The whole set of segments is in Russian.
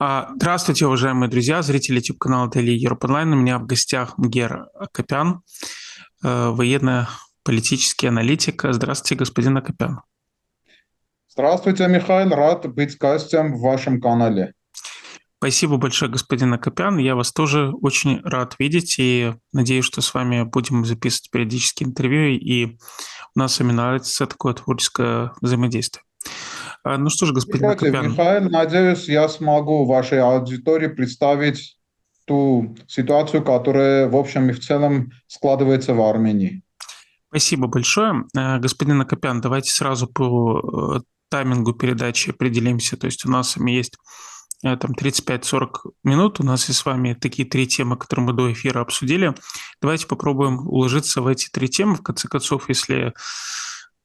Здравствуйте, уважаемые друзья, зрители YouTube-канала Daily Europe Online. У меня в гостях Мгер Акопян, военно-политический аналитик. Здравствуйте, господин Акопян. Здравствуйте, Михаил. Рад быть гостем в вашем канале. Спасибо большое, господин Акопян. Я вас тоже очень рад видеть и надеюсь, что с вами будем записывать периодически интервью, и у нас с вами наладится такое творческое взаимодействие. Ну что ж, Не господин против, Акопян, Михаил. Надеюсь, я смогу вашей аудитории представить ту ситуацию, которая в общем и в целом складывается в Армении. спасибо большое. Господин Акопян, давайте сразу по таймингу передачи определимся. То есть у нас с вами есть там 35-40 минут. У нас есть с вами такие три темы, которые мы до эфира обсудили. Давайте попробуем уложиться в эти три темы. В конце концов, если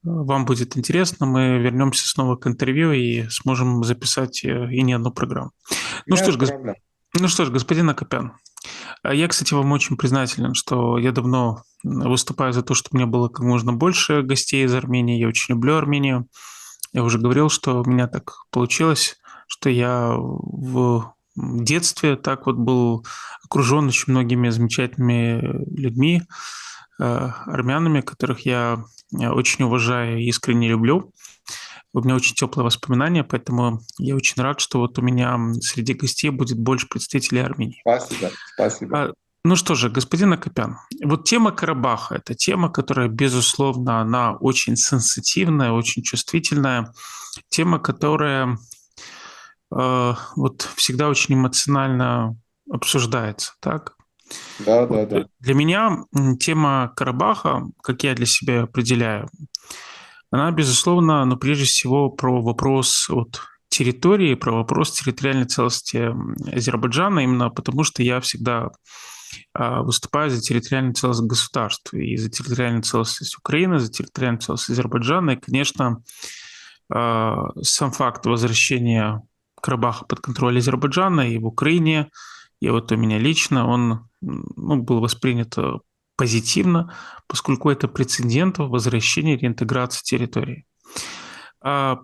вам будет интересно, мы вернемся снова к интервью и сможем записать и не одну программу. Ну что ж, Нет проблем. господин Акопян, я, кстати, вам очень признателен, что я давно выступаю за то, чтобы у меня было как можно больше гостей из Армении. Я очень люблю Армению. Я уже говорил, что у меня так получилось, что я в детстве так вот был окружен очень многими замечательными людьми, армянами, которых я очень уважаю и искренне люблю. У меня очень теплые воспоминания, поэтому я очень рад, что вот у меня среди гостей будет больше представителей Армении. Спасибо. Спасибо. А, Ну что же, господин Акопян, вот тема Карабаха – это тема, которая, безусловно, она очень сенситивная, очень чувствительная, тема, которая вот всегда очень эмоционально обсуждается, так? Да, Вот да, да. для меня тема Карабаха, как я для себя определяю, она, безусловно, но прежде всего про вопрос вот территории, про вопрос территориальной целостности Азербайджана, именно потому что я всегда выступаю за территориальную целостность государств и за территориальную целостность Украины, за территориальную целостность Азербайджана. И, конечно, сам факт возвращения Карабаха под контроль Азербайджана и в Украине, и вот у меня лично, он был воспринят позитивно, поскольку это прецедент возвращения реинтеграции территории. А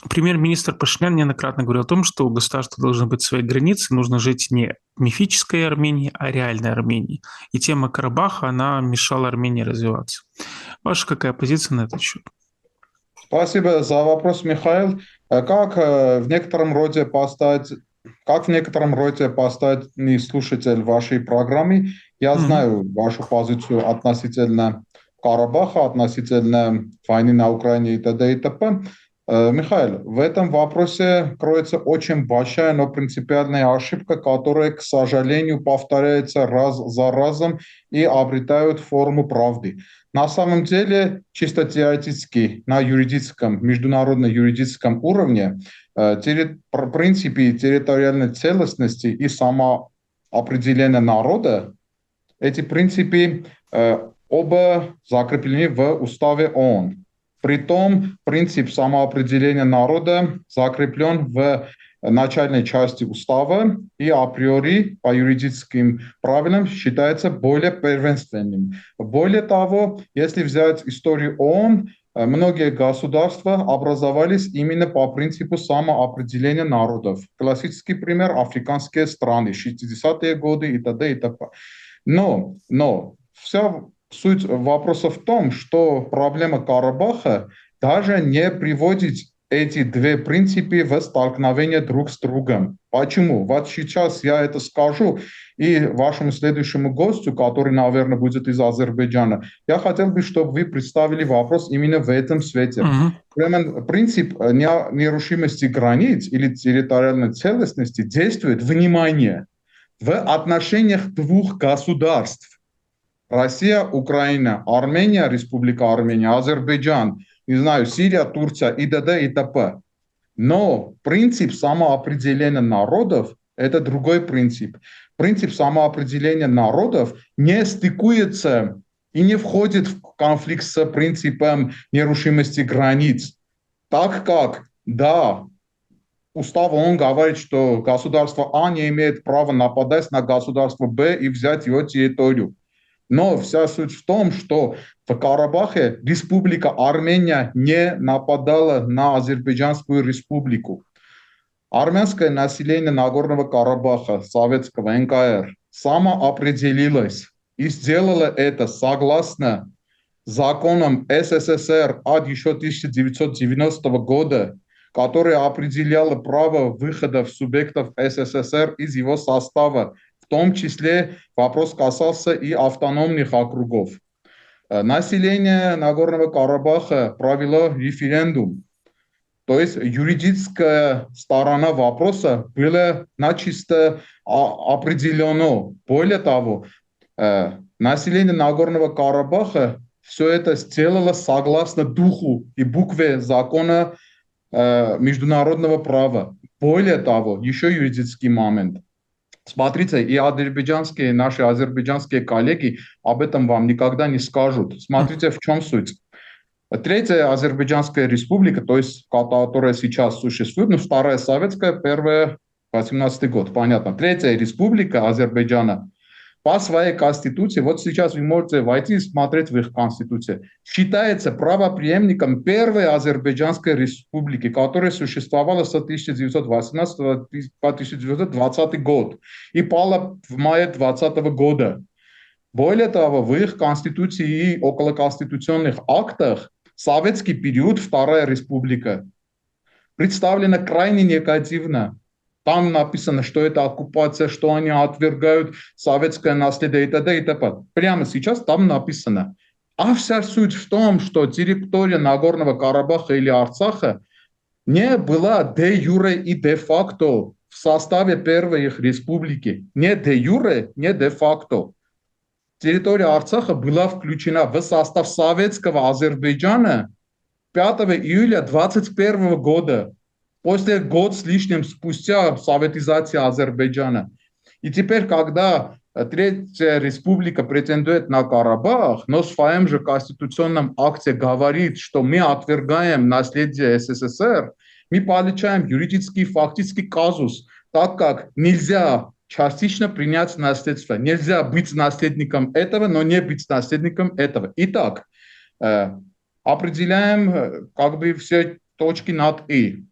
Премьер-министр Пашинян неоднократно говорил о том, что у государства должны быть свои границы, нужно жить не мифической Армении, а реальной Армении. И тема Карабаха, она мешала Армении развиваться. Ваша какая позиция на этот счет? Спасибо за вопрос, Михаил. Как в некотором роде поставить, как в некотором роде поставить слушатель вашей программы, я Мгм. знаю вашу позицию относительно Карабаха, относительно войны на Украине и т.д. и т.п. Михаил, в этом вопросе кроется очень большая, но принципиальная ошибка, которая, к сожалению, повторяется раз за разом и обретает форму правды. На самом деле, чисто теоретически, на юридическом, международно-юридическом уровне, принципы территориальной целостности и самоопределения народа, эти принципы оба закреплены в уставе ООН. Притом принцип самоопределения народа закреплен в начальной части устава и априори по юридическим правилам считается более первенственным. Более того, если взять историю ООН, многие государства образовались именно по принципу самоопределения народов. Классический пример – африканские страны, 60-е годы и т.д. и т.п. Но вся суть вопроса в том, что проблема Карабаха даже не приводит эти две принципы в столкновение друг с другом. Почему? Вот сейчас я это скажу, и вашему следующему гостю, который, наверное, будет из Азербайджана, я хотел бы, чтобы вы представили вопрос именно в этом свете. Мгм. Принцип нерушимости границ или территориальной целостности действует, внимание, в отношениях двух государств. Россия, Украина, Армения, Республика Армения, Азербайджан, не знаю, Сирия, Турция и т.д. и т.п. Но принцип самоопределения народов – это другой принцип. Принцип самоопределения народов не стыкуется и не входит в конфликт с принципом нерушимости границ. Так как, да, устав ООН говорит, что государство А не имеет права нападать на государство Б и взять его территорию. Но вся суть в том, что в Карабахе Республика Армения не нападала на Азербайджанскую республику. Армянское население Нагорного Карабаха, советского НКР, самоопределилось и сделало это согласно законам СССР от еще 1990 года, который определял право выхода субъектов СССР из его состава. В том числе вопрос касался и автономных округов. Население Нагорного Карабаха провело референдум. То есть юридическая сторона вопроса была начисто определена. Более того, население Нагорного Карабаха все это сделало согласно духу и букве закона международного права. Более того, еще юридический момент. Смотрите, и наши азербайджанские коллеги об этом вам никогда не скажут. Смотрите, в чем суть. Третья Азербайджанская республика, то есть, которая сейчас существует, ну, вторая советская, первая 18-й год, понятно. Третья республика Азербайджана по своей конституции, вот сейчас вы можете войти и смотреть в их конституцию, считается правопреемником первой Азербайджанской республики, которая существовала с 1918 по 1920 год и пала в мае 2020 года. Более того, в их конституции и околоконституционных актах советский период, Вторая республика, представлена крайне негативно. Там написано, что это оккупация, что они отвергают советское наследие и т.д. и т.п. Прямо сейчас там написано. А вся суть в том, что территория Нагорного Карабаха или Арцаха не была де юре и де факто в составе первой их республики. Не де юре, не де факто. Территория Арцаха была включена в состав советского Азербайджана 5 июля 2021 года. После года с лишним спустя советизации Азербайджана. И теперь, когда Третья республика претендует на Карабах, но в своем же конституционном акте говорит, что мы отвергаем наследие СССР, мы получаем юридический фактический казус, так как нельзя частично принять наследство, нельзя быть наследником этого, но не быть наследником этого. Итак, определяем как бы все точки над «и».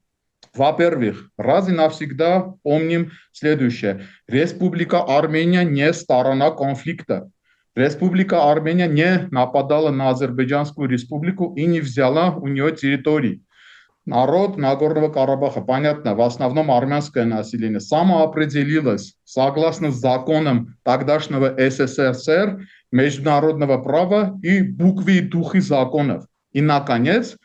Во-первых, раз и навсегда помним следующее. Республика Армения не сторона конфликта. Республика Армения не нападала на Азербайджанскую республику и не взяла у нее территории. Народ Нагорного Карабаха, понятно, в основном армянское население, самоопределилось согласно законам тогдашнего СССР, международного права и буквы и духи законов. И, наконец,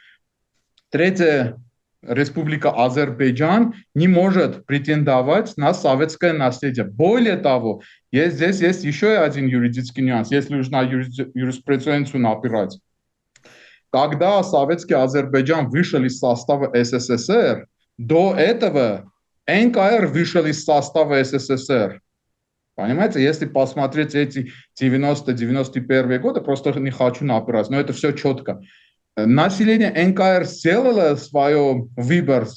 Третья Республика Азербайджан не может претендовать на советское наследие. Более того, здесь есть еще один юридический нюанс, если уж на юриспруденцию напирать. Когда советский Азербайджан вышел из состава СССР, до этого НКР вышел из состава СССР. Понимаете, если посмотреть эти 90-91 годы, просто не хочу напирать, но это все четко. Население НКР сделало свой выбор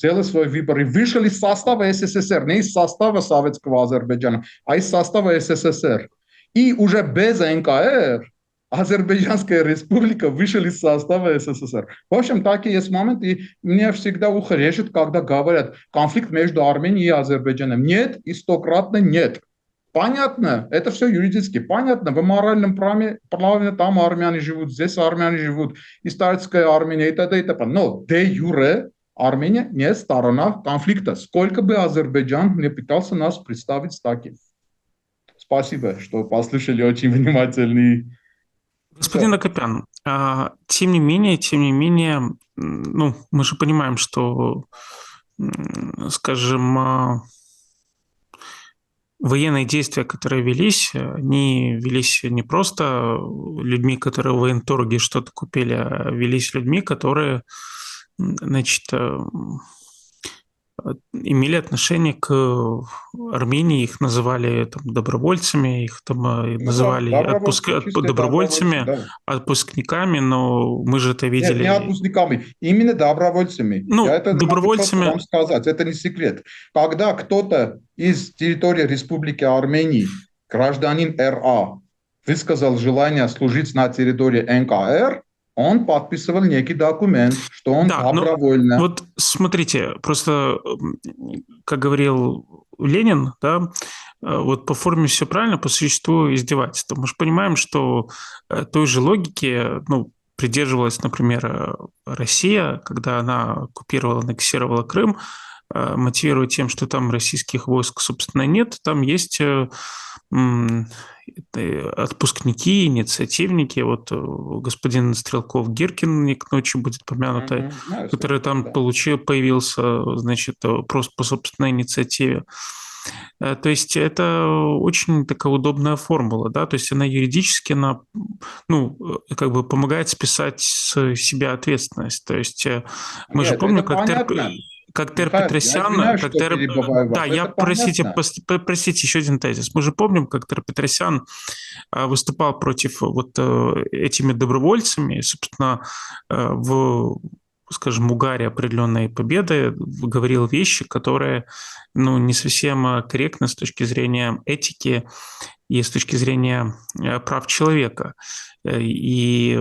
и вышел из состава СССР, не из состава Советского Азербайджана, а из состава СССР. И уже без НКР Азербайджанская республика вышла из состава СССР. В общем, такие есть моменты, и мне всегда ухо режет, когда говорят конфликт между Арменией и Азербайджаном. Нет, и стократно нет. Понятно, это все юридически понятно. В моральном праве там армяне живут, здесь армяне живут, историческая Армения и т.д. и т.п. Но де юре Армения не сторона конфликта. Сколько бы Азербайджан не пытался нас представить таким. Спасибо, что послушали очень внимательно. Господин Акопян, тем не менее, ну, мы же понимаем, что, скажем, военные действия, которые велись, они велись не просто людьми, которые в военторге что-то купили, а велись людьми, которые, значит, имели отношение к Армении, их называли там добровольцами, их там называли добровольцами, да. Отпускниками, но мы же это видели. Нет, не отпускниками, именно добровольцами. Ну, я это добровольцами. Могу вам сказать, это не секрет. Когда кто-то из территории Республики Армении, гражданин РА, высказал желание служить на территории НКР, Он подписывал некий документ, что он Да, но добровольно. вот смотрите, просто, как говорил Ленин, да, вот по форме все правильно, по существу издевательство. Мы же понимаем, что той же логики, ну, придерживалась, например, Россия, когда она оккупировала, аннексировала Крым, мотивируя тем, что там российских войск, собственно, нет, там есть отпускники, инициативники, вот господин Стрелков-Гиркин к ночи будет помянутый, Знаю, который слышал, там да. появился, значит, просто по собственной инициативе. То есть это очень такая удобная формула, да, то есть она юридически, она, ну, как бы помогает списать с себя ответственность. То есть мы же Нет, это помним, понятно. как Тер Михаил, я Петросян, извиняюсь, что перебиваю да, вас. я, Это простите, понятно. простите, еще один тезис. Мы же помним, как Тер Петросян выступал против вот этими добровольцами, собственно, в, скажем, угаре определенной победы говорил вещи, которые, ну, не совсем корректны с точки зрения этики и с точки зрения прав человека. И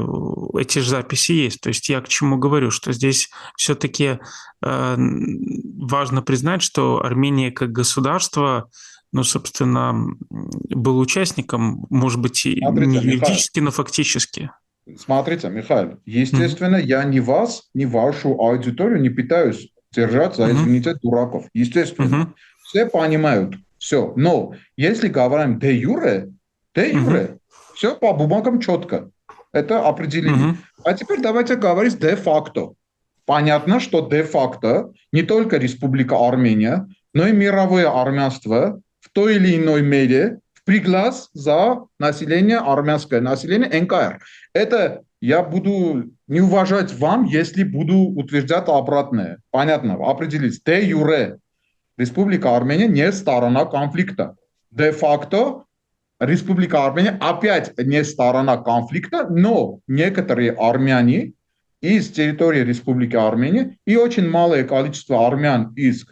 эти же записи есть. То есть я к чему говорю, что здесь все-таки важно признать, что Армения как государство, ну, собственно, был участником, может быть, и не Смотрите, Михаил, юридически, но фактически. смотрите, Михаил, Мгм. естественно, я ни вас, ни вашу аудиторию не пытаюсь держать за, Мгм. извините, дураков. Естественно. Мгм. Все понимают, все. Но если говорим де Мгм. юре, все по бумагам четко. Это определили. Мгм. А теперь давайте говорить де-факто. Понятно, что де-факто не только Республика Армения, но и мировое армянство в той или иной мере впряглась за население армянское, население НКР. Это я буду не уважать вам, если буду утверждать обратное. Понятно, определить. Де юре Республика Армения не сторона конфликта. Де-факто Республика Армения опять не сторона конфликта, но некоторые армяне из территории Республики Армения и очень малое количество армян из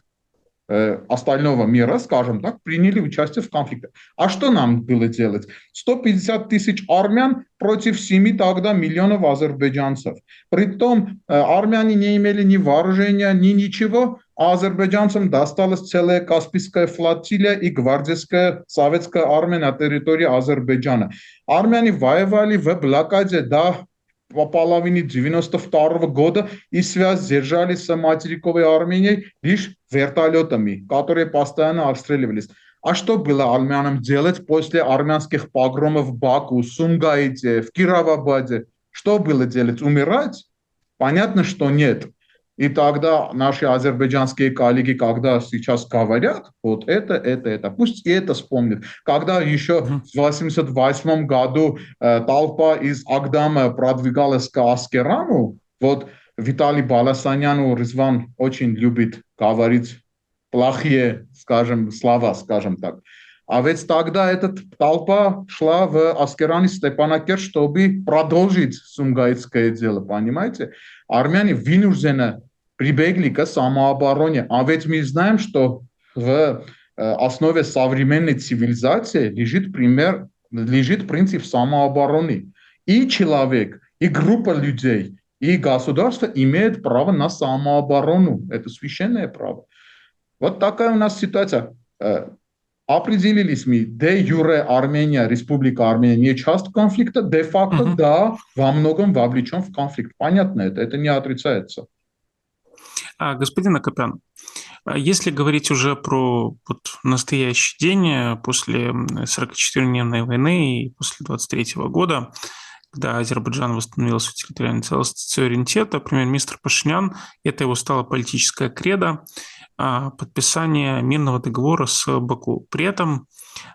остального мира, скажем так, приняли участие в конфликте. А что нам было делать? 150 тысяч армян против 7 тогда миллионов азербайджанцев. Притом армяне не имели ни вооружения, ни ничего, а азербайджанцам досталась целая Каспийская флотилия и гвардейская советская армия на территории Азербайджана. Армяне воевали в блокаде до по половине 92 года и связь держали с материковой Арменией лишь вертолетами, которые постоянно обстреливались. А что было армянам делать после армянских погромов в Баку, Сумгаите, в Кировабаде? Что было делать? Умирать? Понятно, что нет. И тогда наши азербайджанские коллеги, когда сейчас говорят, вот это, пусть и это вспомнят. Когда еще Мгм. в 1988 году толпа из Агдама продвигалась к Аскерану, вот Виталий Баласанян, Ризван очень любит говорить плохие, скажем, слова, скажем так. А ведь тогда эта толпа шла в Аскеране Степанакерт, чтобы продолжить сумгаитское дело, понимаете? Армяне вынуждены прибегли к самообороне. А ведь мы знаем, что в основе современной цивилизации лежит принцип самообороны. И человек, и группа людей, и государство имеют право на самооборону. Это священное право. Вот такая у нас ситуация. Определились мы, де юре Армения, Республика Армения не часть конфликта, де факто Мгм. да, во многом вовлечен в конфликт. Понятно это не отрицается. Господин Акопян, если говорить уже про вот настоящий день после 44-дневной войны и после 23 года, когда Азербайджан восстановил свою территориальную целостность и суверенитет, премьер-министр Пашинян, это его стало политическое кредо, подписание мирного договора с Баку. При этом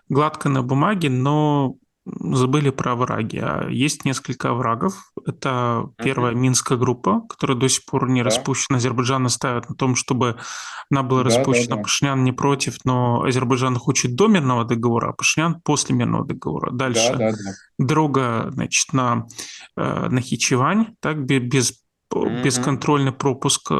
гладко на бумаге, но забыли про овраги. Есть несколько оврагов. Это первая Минская группа, которая до сих пор не Да, распущена. Азербайджан настаивает на том, чтобы она была распущена. да. Пашинян не против, но Азербайджан хочет до мирного договора, а Пашинян после мирного договора. Да, Дальше да, да. дорога, значит, на Нахичевань, так, без Мгм, бесконтрольный пропуск.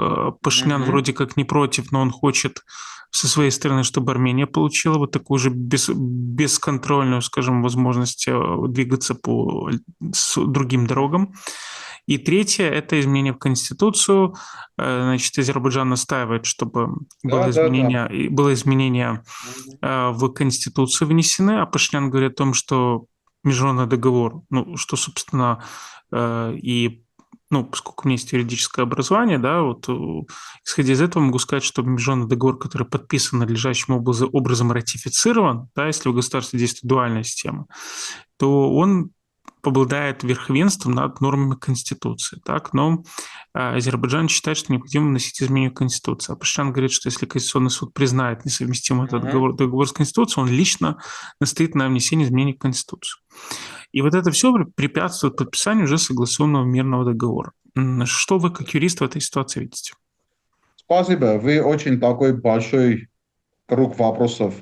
Пашинян мгм. вроде как не против, но он хочет со своей стороны, чтобы Армения получила вот такую же бесконтрольную, скажем, возможность двигаться по другим дорогам. И третье – это изменение в Конституцию. Значит, Азербайджан настаивает, чтобы Да, да, да. было изменение в Конституцию внесены, а Пашинян говорит о том, что международный договор, ну, что, собственно, и ну, поскольку у меня есть юридическое образование, да, вот исходя из этого могу сказать, что международный договор, который подписан надлежащим образом ратифицирован, да, если в государстве действует дуальная система, то он обладает верховенством над нормами Конституции. Так? Но Азербайджан считает, что необходимо вносить изменения в Конституцию. А Пашинян говорит, что если Конституционный суд признает несовместимым этот договор с Конституцией, он лично настоит на внесении изменений в Конституцию. И вот это все препятствует подписанию уже согласованного мирного договора. Что вы, как юрист, в этой ситуации видите? Спасибо. Вы очень такой большой круг вопросов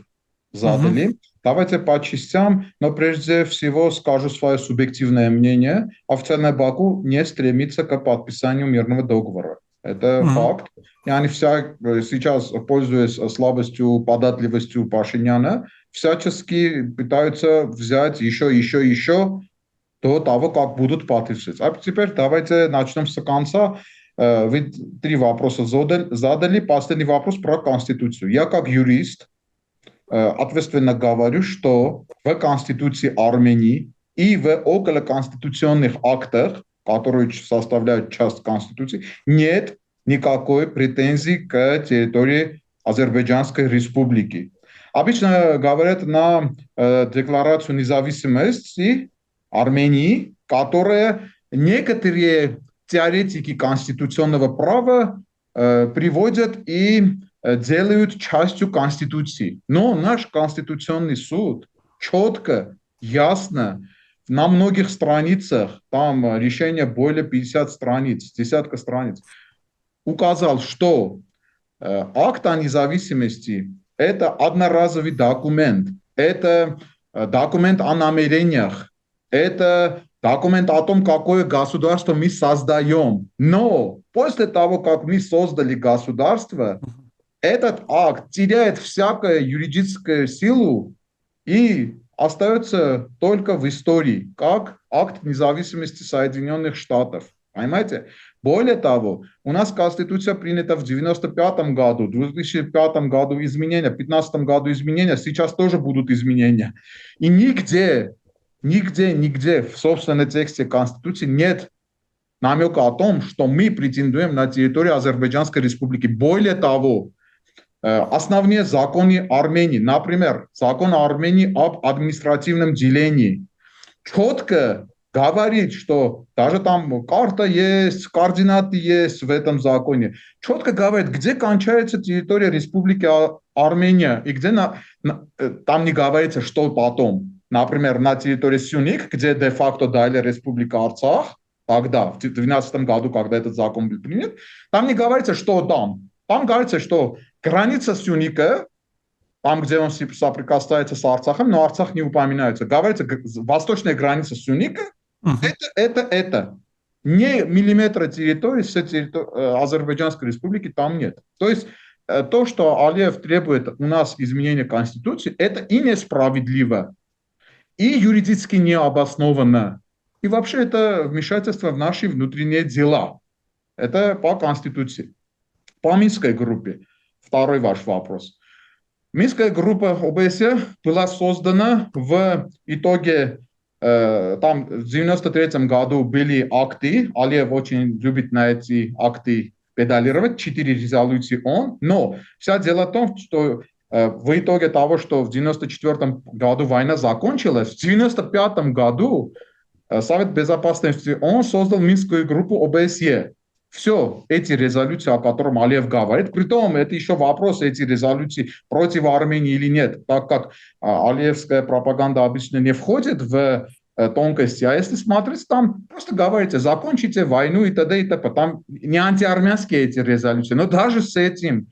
Угу. задали. Давайте по частям, но прежде всего скажу свое субъективное мнение. Официальная Баку не стремится к подписанию мирного договора. Это Угу. факт. И они сейчас, пользуясь слабостью, податливостью Пашиняна, всячески пытаются взять еще до того, как будут подписывать. А теперь давайте начнем с конца. Вы три вопроса задали. Последний вопрос про Конституцию. Я как юрист ответственно говорю, что в Конституции Армении и в околоконституционных актах, которые составляют часть Конституции, нет никакой претензии к территории Азербайджанской республики. Обычно говорят на Декларацию независимости Армении, которая некоторые теоретики конституционного права приводят и делают частью Конституции. Но наш Конституционный суд четко, ясно, на многих страницах, там решение более 50 страниц, десятка страниц, указал, что акт о независимости – это одноразовый документ, это документ о намерениях, это документ о том, какое государство мы создаем. Но после того, как мы создали государство, этот акт теряет всякую юридическую силу и остается только в истории, как акт независимости Соединенных Штатов. Понимаете? Более того, у нас Конституция принята в 1995 году, в 2005 году изменения, в 2015 году изменения, сейчас тоже будут изменения. И нигде в собственном тексте Конституции нет намека о том, что мы претендуем на территорию Азербайджанской республики. Более того, основные законы Армении, например, закон Армении об административном делении, четко говорит, что даже там карта есть, координаты есть в этом законе, четко говорит, где кончается территория Республики Армения и где там не говорится, что потом. Например, на территории Сюник, где де-факто дали Республика Арцах, тогда, в 2012 году, когда этот закон был принят, там не говорится, что там. Там говорится, что граница Сюника, там, где он соприкасается с Арцахом, но Арцах не упоминается. Говорится, восточная граница Сюника, Угу. это. Не миллиметра территории Азербайджанской республики там нет. То есть то, что Алиев требует у нас изменения Конституции, это и несправедливо, и юридически необоснованно. И вообще это вмешательство в наши внутренние дела. Это по Конституции. По Минской группе. Второй ваш вопрос. Минская группа ОБСЕ была создана в итоге, там в 1993 году были акты, Алиев очень любит на эти акты педалировать, 4 резолюции он, но вся дело в том, что в итоге того, что в 1994 году война закончилась, в 1995 году Совет Безопасности ООН создал Минскую группу ОБСЕ. Все, эти резолюции, о которых Алиев говорит, притом это еще вопрос, эти резолюции против Армении или нет, так как алиевская пропаганда обычно не входит в тонкости, а если смотреть, там просто говорите, закончите войну и т.д. и т.п. Там не антиармянские эти резолюции, но даже с этим,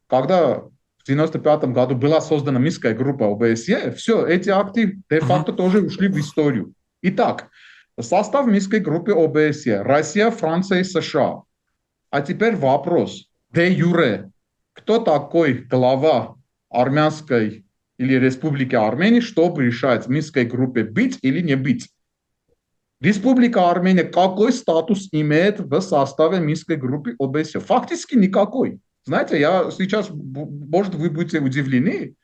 когда в 1995 году была создана Минская группа ОБСЕ, все, эти акты де-факто тоже ушли в историю. Итак, состав Минской группы ОБСЕ, Россия, Франция и США. А теперь вопрос. Де юре, кто такой глава армянской или Республики Армении, чтобы решать в Минской группе быть или не быть? Республика Армения какой статус имеет в составе Минской группы ОБСЕ? Фактически никакой. Знаете, я сейчас, может, вы будете удивлены,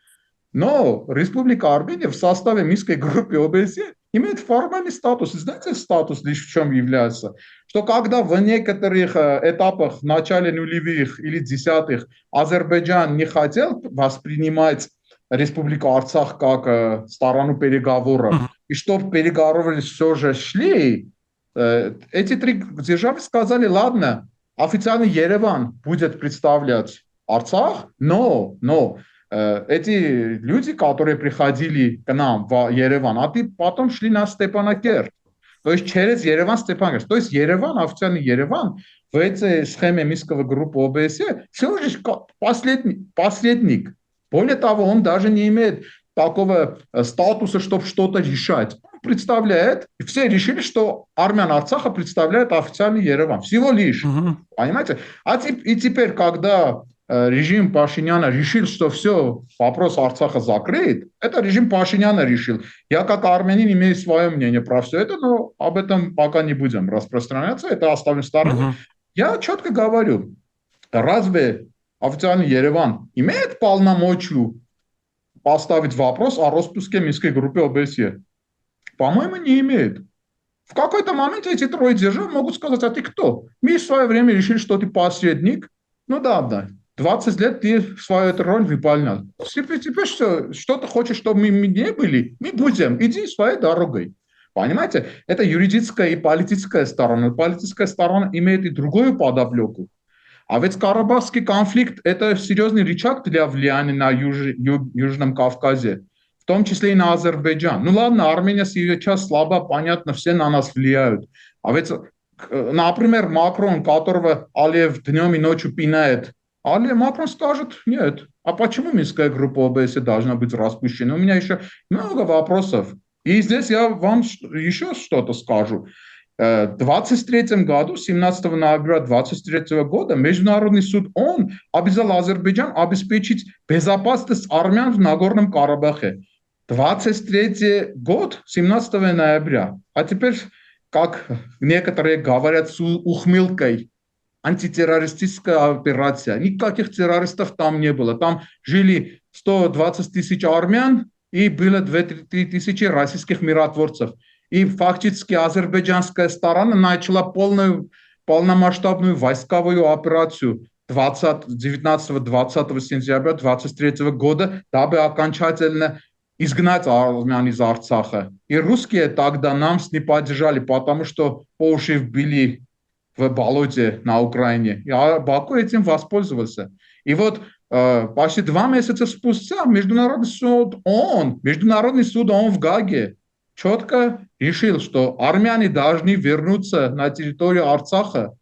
но Республика Армения в составе Минской группы ОБСЕ имеет формальный статус. Знаете, статус лишь в чем является? Что когда в некоторых этапах в начале нулевых или десятых Азербайджан не хотел воспринимать Республику Арцах как сторону переговоров, Мгм. и чтобы переговоры все же шли, эти три державы сказали, ладно, официально Ереван будет представлять Арцах, но эти люди, которые приходили к нам в Ереван, а ты потом шли на Степанакерт. То есть через Ереван, Степанакерт. То есть Ереван, официальный Ереван в этой схеме Минского группы ОБСЕ всего лишь посредник. Более того, он даже не имеет такого статуса, чтобы что-то решать. Он представляет, и все решили, что армия Арцаха представляет официальный Ереван. Всего лишь. Мгм. Понимаете? И теперь, когда режим Пашиняна решил, что все, вопрос Арцаха закрыт, это режим Пашиняна решил. Я как армянин имею свое мнение про все это, но об этом пока не будем распространяться, это оставим в стороне. Мгм. Я четко говорю, разве официальный Ереван имеет полномочию поставить вопрос о распуске Минской группы ОБСЕ? По-моему, не имеет. В какой-то момент эти трое держав могут сказать, а ты кто? Мы в свое время решили, что ты посредник. Ну да, 20 лет ты свою эту роль выполнял. Теперь что ты хочешь, чтобы мы не были? Мы будем. Иди своей дорогой. Понимаете? Это юридическая и политическая сторона. Политическая сторона имеет и другую подоплеку. А ведь Карабахский конфликт – это серьезный рычаг для влияния на Южном Кавказе, в том числе и на Азербайджан. Ну ладно, Армения сейчас слабо, понятно, все на нас влияют. А ведь, например, Макрон, которого Алиев днем и ночью пинает, Макрон скажет, нет, а почему Минская группа ОБСЕ должна быть распущена? У меня еще много вопросов. И здесь я вам еще что-то скажу. В 23 году, 17 ноября 23 года, Международный суд ООН обязал Азербайджан обеспечить безопасность армян в Нагорном Карабахе. 23 год, 17 ноября. А теперь, как некоторые говорят с ухмылкой, антитеррористическая операция. Никаких террористов там не было. Там жили 120 тысяч армян и было 2-3 тысячи российских миротворцев. И фактически азербайджанская сторона начала полномасштабную войсковую операцию 19-20 сентября 23 года, дабы окончательно изгнать армян из Арцаха. И русские тогда нас не поддержали, потому что по уши вбили в болоте на Украине. А Баку этим воспользовался. И вот почти 2 месяца спустя Международный суд ООН в Гаге четко решил, что армяне должны вернуться на территорию Арцаха,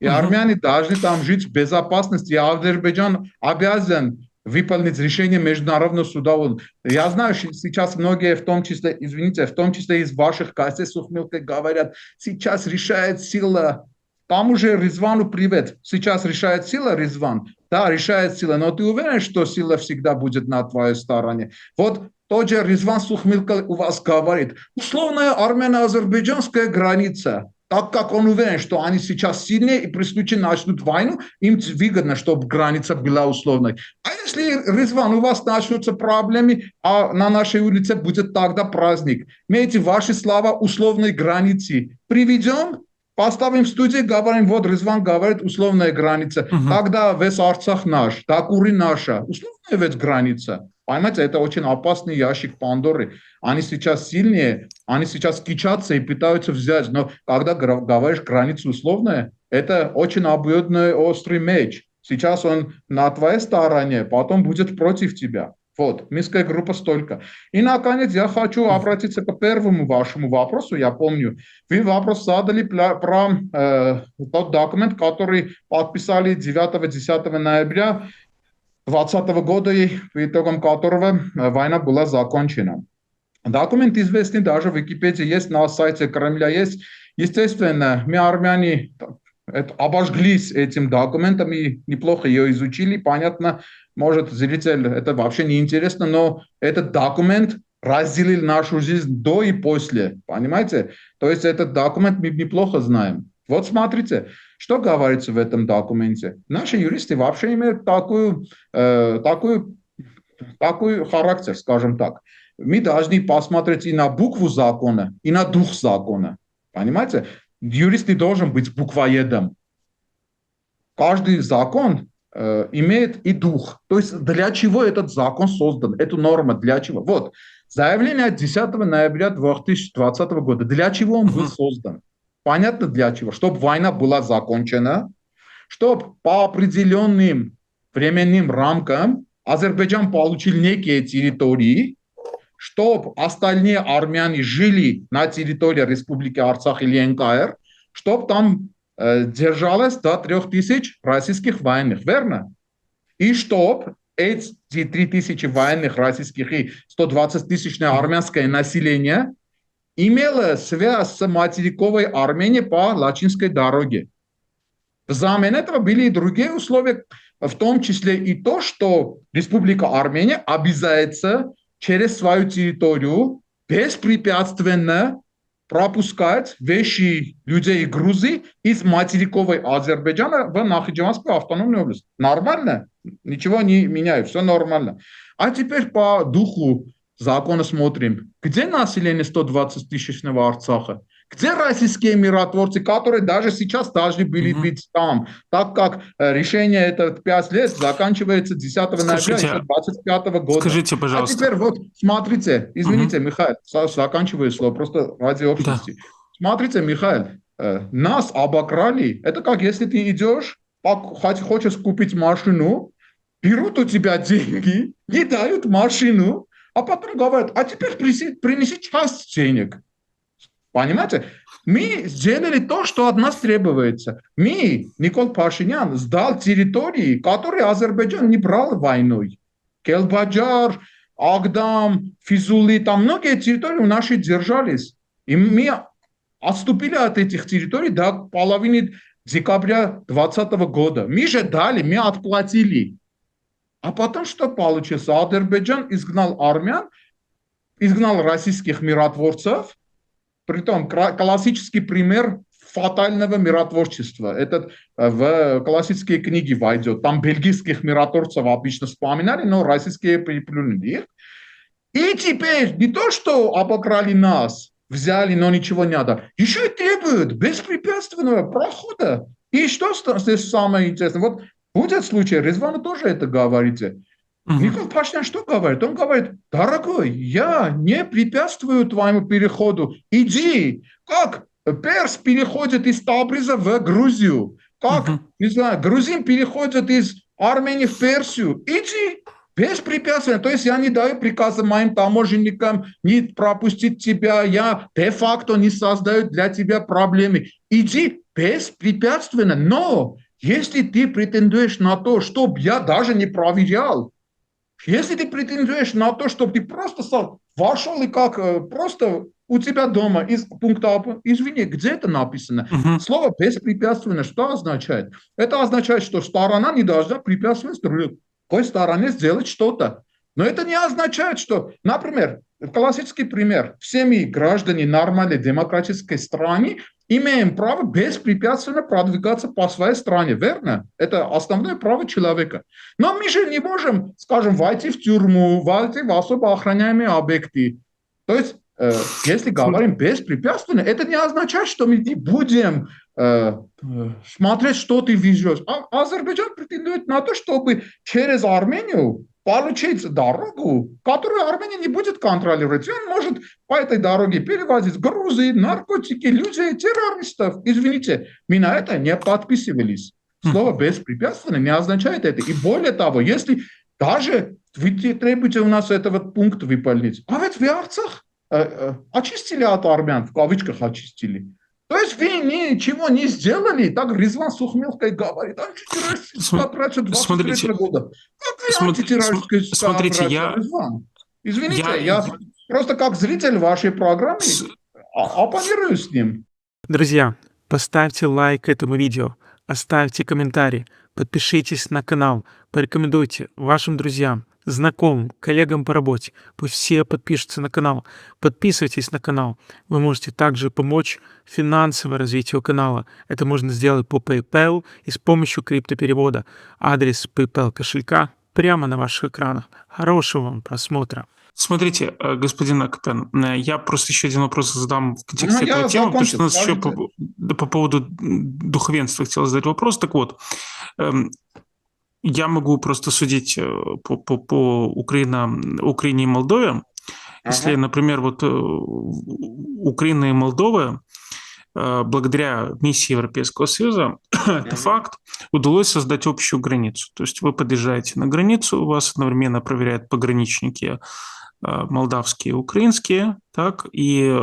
и Мгм. армяне должны там жить в безопасности, и Азербайджан обязан выполнить решение Международного суда. Я знаю, что сейчас многие, в том числе, извините, в том числе из ваших кассет с ухмылкой говорят, сейчас решает сила. Там уже Резвану привет. Сейчас решает сила, Резван. Да, решает сила, но ты уверен, что сила всегда будет на твоей стороне? Вот тот же Резван Сухмилка у вас говорит, условная армяно-азербайджанская граница. Так как он уверен, что они сейчас сильнее и при случае начнут войну, им выгодно, чтобы граница была условной. А если, Резван, у вас начнутся проблемы, а на нашей улице будет тогда праздник, мы эти ваши слова условной границы приведем, поставим в студии, говорим, вот Резван говорит, условная граница. Мгм. Тогда весь Арцах наш, Дакури наша. Условная ведь граница. Понимаете, это очень опасный ящик Пандоры. Они сейчас сильнее, они сейчас кичатся и пытаются взять. Но когда говоришь границу условная, это очень объемный острый меч. Сейчас он на твоей стороне, потом будет против тебя. Вот, Минская группа столько. И, наконец, я хочу обратиться к первому вашему вопросу. Я помню, вы вопрос задали про тот документ, который подписали 9-10 ноября 2020 года, и по итогам которого война была закончена. Документ известный, даже в Википедии есть, на сайте Кремля есть. Естественно, мы, армяне, обожглись этим документом и неплохо ее изучили. Понятно, может, зритель это вообще не интересно, но этот документ разделили нашу жизнь до и после. Понимаете? То есть этот документ мы неплохо знаем. Вот смотрите, что говорится в этом документе. Наши юристы вообще имеют такой характер, скажем так. Мы должны посмотреть и на букву закона, и на дух закона. Понимаете? Юрист не должен быть буквоедом. Каждый закон имеет и дух. То есть для чего этот закон создан? Эту норму для чего? Вот, заявление от 10 ноября 2020 года. Для чего он был создан? Понятно для чего? Чтобы война была закончена, чтобы по определенным временным рамкам Азербайджан получил некие территории, чтобы остальные армяне жили на территории Республики Арцах или НКР, чтобы там держалось до 3000 российских военных, верно? И чтобы эти 3000 военных российских и 120-тысячное армянское население имело связь с материковой Арменией по Лачинской дороге. Взамен этого были и другие условия, в том числе и то, что Республика Армения обязуется через свою территорию беспрепятственно пропускать вещи, людей и грузы из материковой Азербайджана в Нахичеванскую автономную область. Нормально? Ничего не меняет, все нормально. А теперь по духу закона смотрим. Где население 120-тысячного Арцаха? Где российские миротворцы, которые даже сейчас должны были быть там, так как решение это 5 лет заканчивается 10 ноября 2025 года. Скажите, пожалуйста. А теперь вот, смотрите, извините, Михаил, заканчиваю слово, просто ради общности. Да. Смотрите, Михаил, нас обокрали. Это как если ты идешь, хочешь купить машину, берут у тебя деньги, не дают машину, а потом говорят, а теперь принеси часть денег. Понимаете? Мы сделали то, что от нас требуется. Никол Пашинян, сдал территории, которые Азербайджан не брал войной. Келбаджар, Агдам, Физули, там многие территории наши держались. И мы отступили от этих территорий до половины декабря 2020 года. Мы же дали, мы отплатили. А потом что получилось? Азербайджан изгнал армян, изгнал российских миротворцев. Притом классический пример фатального миротворчества. Этот в классические книги войдет. Там бельгийских миротворцев обычно вспоминали, но российские переплюнули их. И теперь не то, что обокрали нас, взяли, но ничего не надо, еще и требуют беспрепятственного прохода. И что здесь самое интересное? Вот будет случай, Резвану тоже это говорите. Никол Пашинян что говорит? Он говорит, дорогой, я не препятствую твоему переходу. Иди, как перс переходит из Табриза в Грузию, как, не знаю, грузин переходит из Армении в Персию. Иди, беспрепятственно. То есть я не даю приказа моим таможенникам не пропустить тебя, я де-факто не создаю для тебя проблемы. Иди беспрепятственно. Но если ты претендуешь на то, чтобы я даже не проверял, если ты претендуешь на то, чтобы ты просто вошел и как просто у тебя дома из пункта А, извини, где это написано? Слово беспрепятственно что означает? Это означает, что сторона не должна препятствовать другой стороне сделать что-то. Но это не означает, что, например, классический пример, все мы, граждане нормальной демократической страны, имеем право беспрепятственно продвигаться по своей стране, верно? Это основное право человека. Но мы же не можем, скажем, войти в тюрьму, войти в особо охраняемые объекты. То есть, если говорим беспрепятственно, это не означает, что мы не будем смотреть, что ты везешь. Азербайджан претендует на то, чтобы через Армению получить дорогу, которую Армения не будет контролировать. И он может по этой дороге перевозить грузы, наркотики, людей, террористов. Извините, мы на это не подписывались. Слово «беспрепятственно» не означает это. И более того, если даже вы требуете у нас этого пункта выполнить, а ведь в Арцах очистили от армян, в кавычках очистили. То есть вы ничего не сделали, так Резван Сухмилкой говорит, антитеррористическая операция 23 года. Какая антитеррористическая операция, Резван? Извините, я просто как зритель вашей программы оппонирую с ним. Друзья, поставьте лайк этому видео, оставьте комментарий, подпишитесь на канал, порекомендуйте вашим друзьям. знакомым, коллегам по работе. Пусть все подпишутся на канал. Подписывайтесь на канал. Вы можете также помочь финансовому развитию канала. Это можно сделать по PayPal и с помощью криптоперевода. Адрес PayPal кошелька прямо на ваших экранах. Хорошего вам просмотра. Смотрите, господин Акопян, я просто еще один вопрос задам в контексте этой темы, потому что у нас еще по поводу духовенства хотел задать вопрос. Так вот, я могу просто судить по Украине и Молдове. Если, например, вот Украина и Молдова благодаря миссии Европейского Союза, это факт, удалось создать общую границу. То есть вы подъезжаете на границу, вас одновременно проверяют пограничники молдавские и украинские, так, и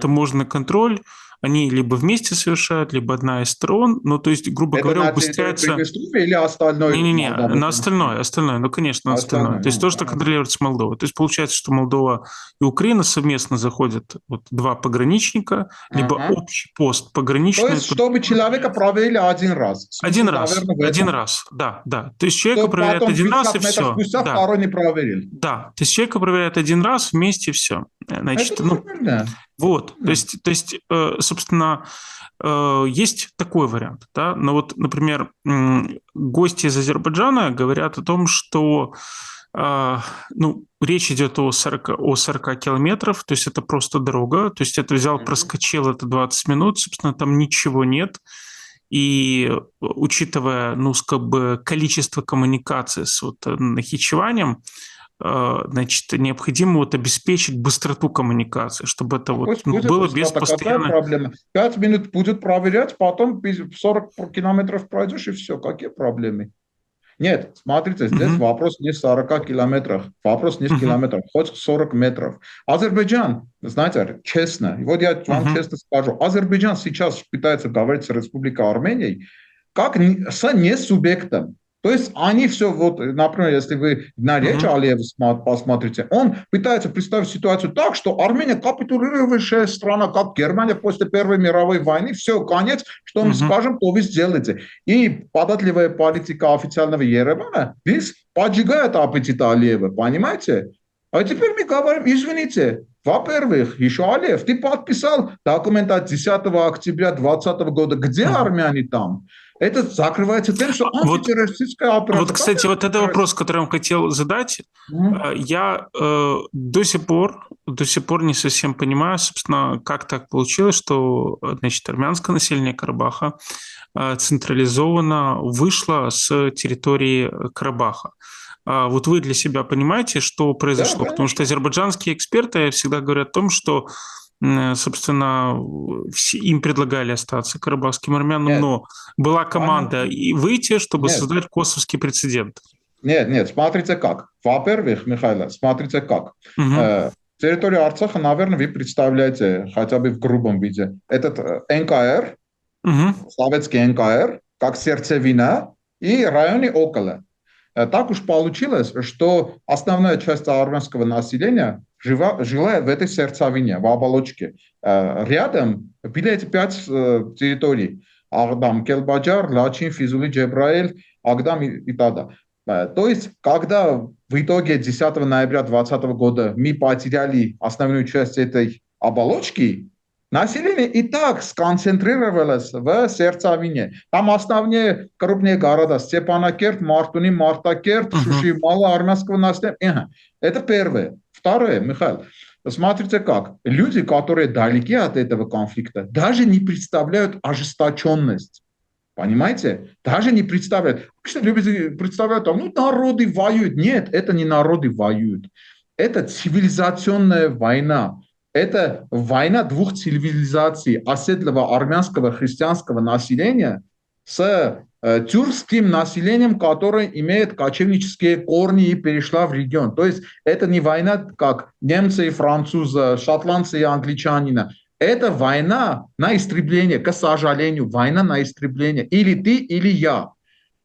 таможенный контроль они либо вместе совершают, либо одна из сторон, ну, то есть, грубо говоря, убыстряется... или остальное? Не-не-не, на остальное, ну, конечно, на остальное. То есть то, что контролируется Молдова. То есть получается, что Молдова и Украина совместно заходят, вот, два пограничника, либо общий пост пограничный. То есть, чтобы человека проверили один раз. Один раз, да. То есть человека проверяют один раз, и все. Спустя второй не проверили. Да, то есть человека проверяют один раз, вместе, и все. Значит, вот, то есть, собственно, есть такой вариант, да, но вот, например, гости из Азербайджана говорят о том, что, речь идет о 40 километров, то есть это просто дорога, то есть это взял, проскочил, это 20 минут, собственно, там ничего нет, и учитывая, количество коммуникаций с Нахичеванем, значит, необходимо обеспечить быстроту коммуникации, чтобы это было без постоянной... проблема? 5 минут будет проверять, потом 40 километров пройдешь, и все. Какие проблемы? Нет, смотрите, здесь вопрос не в 40 километрах, вопрос не в километрах, хоть 40 метров. Азербайджан, знаете, честно, вот я вам честно скажу, Азербайджан сейчас пытается говорить с Республикой Арменией как с несубъектом. То есть они все, например, если вы на речь Алиева посмотрите, он пытается представить ситуацию так, что Армения капитулирующая страна, как Германия после Первой мировой войны, все, конец, что мы скажем, то вы сделаете. И податливая политика официального Еревана здесь поджигает аппетит Алиева, понимаете? А теперь мы говорим, извините, во-первых, еще Алиев, ты подписал документ от 10 октября 2020 года, где армяне там? Это закрывается тем, что антитеррористическая операция. Вот, кстати, вот это вопрос, который я хотел задать. Я до сих пор не совсем понимаю, собственно, как так получилось, что, значит, армянское население Карабаха централизованно вышло с территории Карабаха. Вот вы для себя понимаете, что произошло? Да, потому что азербайджанские эксперты всегда говорят о том, что, собственно, им предлагали остаться карабахским армянам, но была команда и выйти, чтобы создать косовский прецедент. Нет, смотрите как. Во-первых, Михаил, смотрите как. Территорию Арцаха, наверное, вы представляете хотя бы в грубом виде. Этот НКР, советский НКР, как сердцевина, и районы около. Так уж получилось, что основная часть армянского населения жила в этой сердцевине, в оболочке. Рядом были эти 5 территорий. Агдам, Келбаджар, Лачин, Физули, Джебраэль, Агдам и т.д. То есть, когда в итоге 10 ноября 2020 года мы потеряли основную часть этой оболочки, население и так сконцентрировалось в сердцевине. Там основные крупные города: Степанакерт, Мартуни, Мартакерт, Шуши, мало армянского населения. Это первое. Второе, Михаил, смотрите как. Люди, которые далеки от этого конфликта, даже не представляют ожесточенность. Понимаете? Даже не представляют. Что люди представляют, народы воюют. Нет, это не народы воюют. Это цивилизационная война. Это война двух цивилизаций, оседлого армянского христианского населения с тюркским населением, которое имеет кочевнические корни и перешла в регион. То есть это не война, как немцы и французы, шотландцы и англичанина. Это война на истребление, к сожалению, война на истребление. Или ты, или я.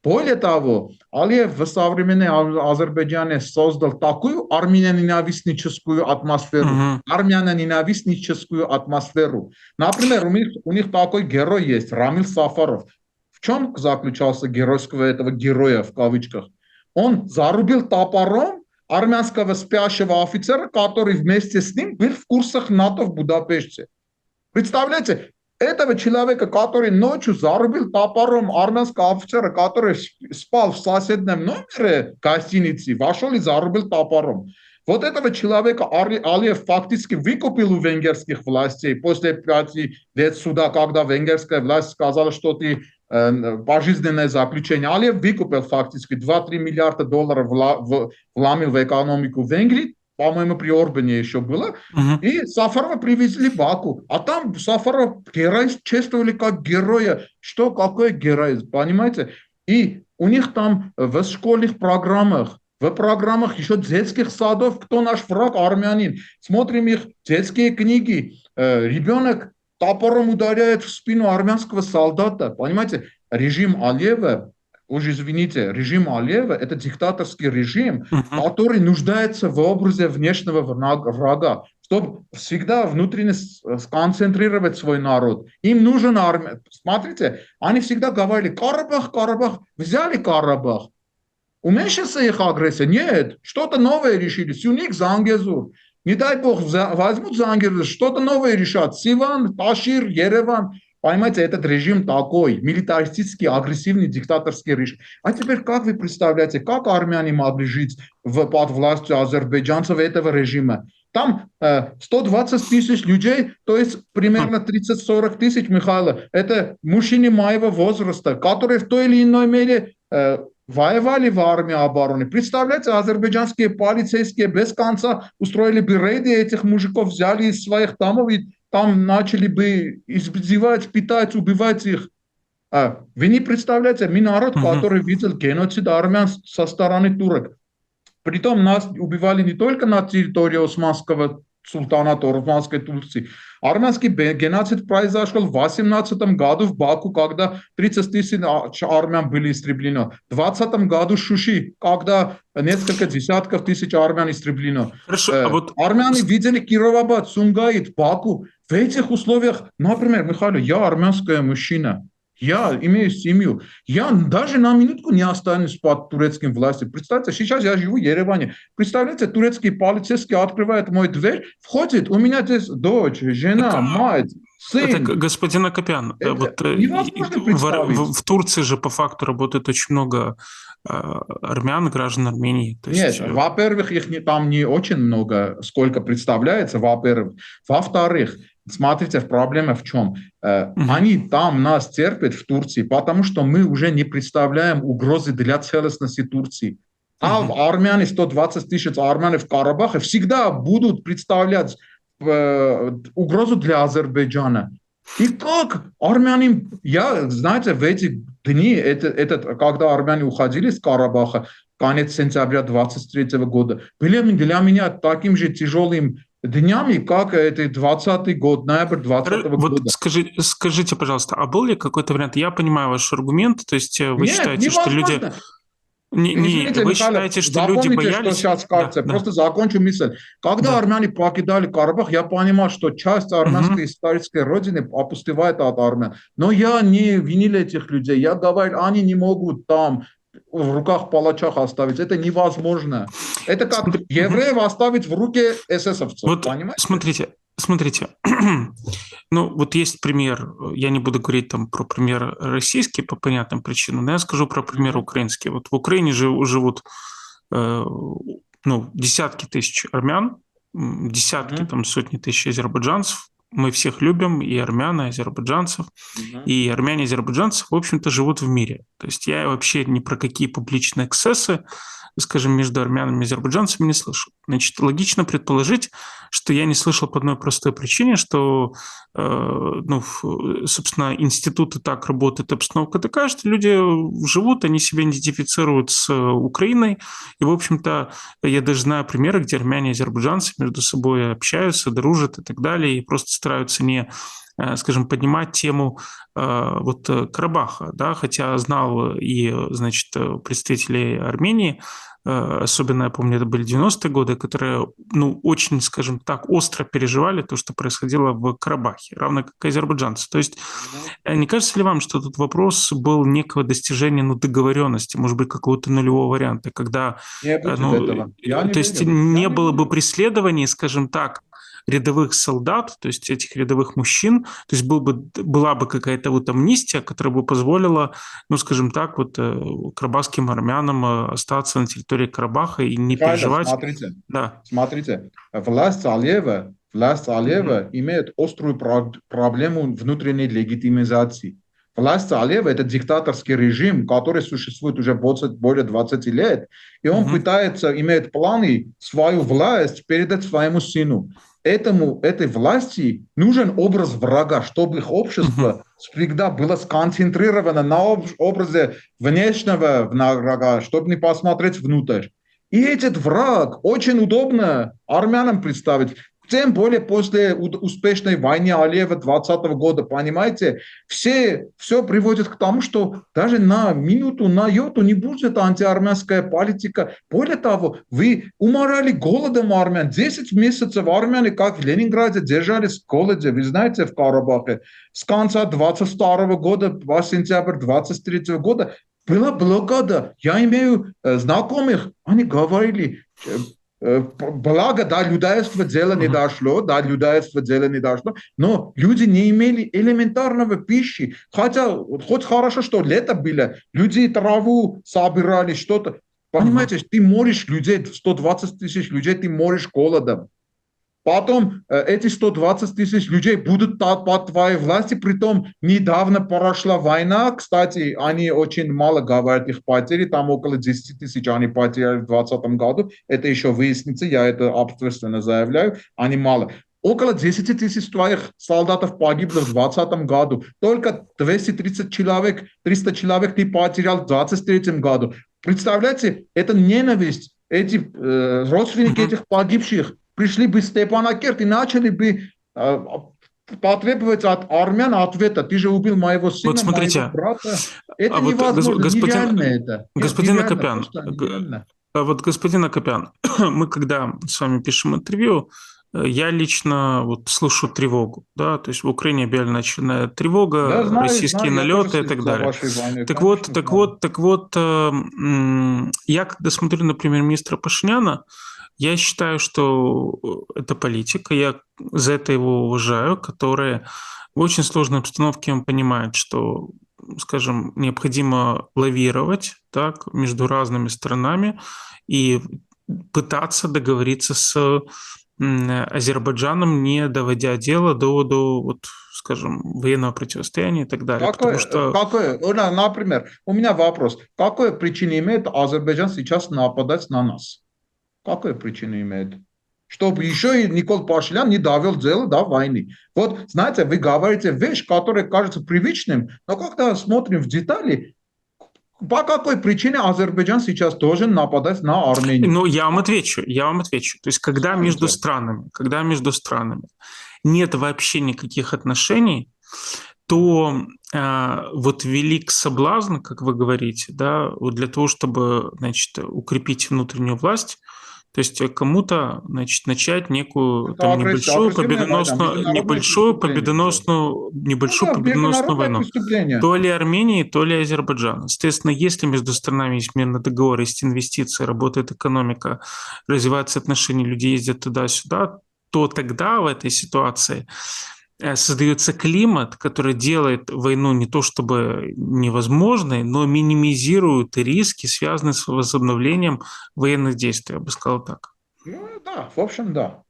Более того, Алиев в современной Азербайджане создал такую армяно-ненавистническую атмосферу, армяно-ненавистническую атмосферу. Например, у них такой герой есть, Рамил Сафаров. В чем заключался геройство этого героя, в кавычках? Он зарубил топором армянского спящего офицера, который вместе с ним был в курсах НАТО в Будапеште. Представляете, этого человека, который ночью зарубил топором армянского офицера, который спал в соседнем номере гостиницы, вошел и зарубил топором. Вот этого человека Алиев фактически выкупил у венгерских властей после 5 лет суда, когда венгерская власть сказала, что ты пожизненное заключение. Алиев выкупил фактически 2-3 миллиарда долларов, вломил в экономику Венгрии, по-моему, при Орбане еще было, и Сафарова привезли в Баку. А там Сафарова герой чествовали как героя. Что, какой герой, понимаете? И у них там в школьных программах, в программах еще детских садов, кто наш враг, армянин. Смотрим их детские книги. Ребенок топором ударяет в спину армянского солдата. Понимаете, режим Алиева, уж извините, режим Алиева – это диктаторский режим, который нуждается в образе внешнего врага, чтобы всегда внутренне сконцентрировать свой народ. Им нужен армия. Смотрите, они всегда говорили: Карабах, Карабах, взяли Карабах. Уменьшится их агрессия? Нет, что-то новое решили. Сюник, Зангезур. Не дай бог, возьмут Зангезур, что-то новое решат. Сиван, Ташир, Ереван. Понимаете, этот режим такой, милитаристический, агрессивный, диктаторский режим. А теперь как вы представляете, как армяне могли жить под властью азербайджанцев этого режима? Там 120 тысяч людей, то есть примерно 30-40 тысяч, Михаил, это мужчины моего возраста, которые в той или иной мере воевали в армии обороны. Представляете, азербайджанские полицейские без конца устроили бы рейды, этих мужиков взяли из своих домов и там начали бы издевать, пытать, убивать их. Вы не представляете, мы народ, который видел геноцид армян со стороны турок. Притом нас убивали не только на территории Османского султаната, Османской Турции. Армянский геноцид произошел в 18 году в Баку, когда 30 тысяч армян были истреблены. В 20 году в Шуши, когда несколько десятков тысяч армян истреблено. Хорошо, армяне видели Кировабад, Сумгаит, Баку. В этих условиях, например, Михаил, я армянская мужчина. Я имею семью. Я даже на минутку не останусь под турецким властью. Представьте, сейчас я живу в Ереване. Представляете, турецкий полицейский открывает мою дверь, входит, у меня здесь дочь, жена, мать, сын. Это, господин Акопян, в Турции же по факту работает очень много армян, граждан Армении. То есть... Нет, во-первых, их там не очень много, сколько представляется, во-первых. Во-вторых, смотрите, проблема в чем? Они там нас терпят в Турции, потому что мы уже не представляем угрозы для целостности Турции. А в армяне, 120 тысяч армян в Карабахе всегда будут представлять угрозу для Азербайджана. И как армяне, знаете, в эти дни, когда армяне уходили из Карабаха, конец сентября 23 года, были для меня таким же тяжелым днями, как это 20-й год, ноябрь 2020 года. Вот скажите, пожалуйста, а был ли какой-то вариант? Я понимаю ваш аргумент, то есть вы считаете, что люди... Извините, вы считаете, что люди боялись? Что сейчас кажется. Просто закончу мысль. Когда армяне покидали Карабах, я понимал, что часть армянской исторической родины опустевает от армян. Но я не винил этих людей. Я говорил, они не могут там в руках палачах оставить. Это невозможно. Это как евреев оставить в руке эсэсовцев. Вот понимаете? Смотрите. Ну, вот есть пример, я не буду говорить там про пример российский по понятным причинам, но я скажу про пример украинский. Вот в Украине живут десятки тысяч армян, десятки, там сотни тысяч азербайджанцев. Мы всех любим, и армян, и азербайджанцев. И армяне, и азербайджанцы, в общем-то, живут в мире. То есть я вообще ни про какие публичные эксцессы, скажем, между армянами и азербайджанцами не слышал. Значит, логично предположить, что я не слышал по одной простой причине, что, собственно, институты так работают, обстановка такая, что люди живут, они себя идентифицируют с Украиной, и, в общем-то, я даже знаю примеры, где армяне и азербайджанцы между собой общаются, дружат и так далее, и просто стараются не, скажем, поднимать тему Карабаха, да, хотя знал и, значит, представителей Армении, особенно, я помню, это были 90-е годы, которые, ну, очень, скажем так, остро переживали то, что происходило в Карабахе, равно как и азербайджанцы. То есть не кажется ли вам, что тут вопрос был некого достижения, ну, договоренности, может быть, какого-то нулевого варианта, когда, Не будет ну, этого. Я не то есть верю. Я не не было бы верю. преследований, скажем так, рядовых солдат, то есть этих рядовых мужчин, то есть была бы какая-то вот амнистия, которая бы позволила, ну, скажем так, вот карабахским армянам остаться на территории Карабаха и не Михаил, переживать. смотрите, Да. смотрите. Власть Алиева имеет острую проблему внутренней легитимизации. Власть Алиева – это диктаторский режим, который существует уже более 20 лет, и он пытается, имеет планы свою власть передать своему сыну. Этой власти нужен образ врага, чтобы их общество всегда было сконцентрировано на образе внешнего врага, чтобы не посмотреть внутрь. И этот враг очень удобно армянам представить. Тем более после успешной войны Алиева 2020 года, понимаете, все приводит к тому, что даже на минуту, на йоту не будет антиармянская политика. Более того, вы уморали голодом армян. 10 месяцев армяне, как в Ленинграде, держались в голоде, вы знаете, в Карабахе. С конца 22 года по сентябрь 23 года была блокада. Я имею знакомых, они говорили, благо, до людоедства дело не дошло, но люди не имели элементарного пищи. Хотя, хоть хорошо, что лето было, люди траву собирали, что-то. Понимаете, ты моришь людей, 120 тысяч людей, ты моришь голодом. Потом эти 120 тысяч людей будут под твоей властью, притом недавно прошла война, кстати, они очень мало говорят их потери, там около 10 тысяч они потеряли в 2020 году, это еще выяснится, я это ответственно заявляю, они мало. Около 10 тысяч твоих солдатов погибло в 2020 году, только 230 человек, 300 человек ты потерял в 2023 году. Представляете, это ненависть, эти родственники этих погибших, пришли бы в Степанакерт и начали бы потребовать от армян ответа. Ты же убил моего сына, Вот смотрите, моего брата. Это вот невозможно, нереально это. господин Нереально, Акопян, просто нереально. вот господин Акопян, мы когда с вами пишем интервью, я лично вот слышу тревогу, да, то есть в Украине объявлена очередная тревога, Да, знаю, российские я тоже налеты и слежу так за далее. вашей войной, Так конечно, вот, я когда смотрю на премьер-министра Пашиняна, я считаю, что это политика, я за это его уважаю, который в очень сложной обстановке он понимает, что, скажем, необходимо лавировать так, между разными сторонами и пытаться договориться с Азербайджаном, не доводя дело до вот, скажем, военного противостояния и так далее. Потому что Например, у меня вопрос. Какую причину имеет Азербайджан сейчас нападать на нас? Какую причину имеет? Чтобы еще и Никол Пашинян не довел дело до войны. Вот, знаете, вы говорите вещь, которая кажется привычным, но когда смотрим в детали, по какой причине Азербайджан сейчас должен нападать на Армению? ну, я вам отвечу. То есть, когда между странами нет вообще никаких отношений, то вот велик соблазн, как вы говорите, да, вот для того, чтобы, значит, укрепить внутреннюю власть, то есть кому-то, значит, начать некую там агрессивная война, международное небольшую да, победоносную международное войну. преступление. То ли Армении, то ли Азербайджана. Соответственно, если между странами есть мирный договор, есть инвестиции, работает экономика, развиваются отношения, люди ездят туда-сюда, то тогда в этой ситуации создается климат, который делает войну не то чтобы невозможной, но минимизирует риски, связанные с возобновлением военных действий, я бы сказал так. Ну да, в общем, да.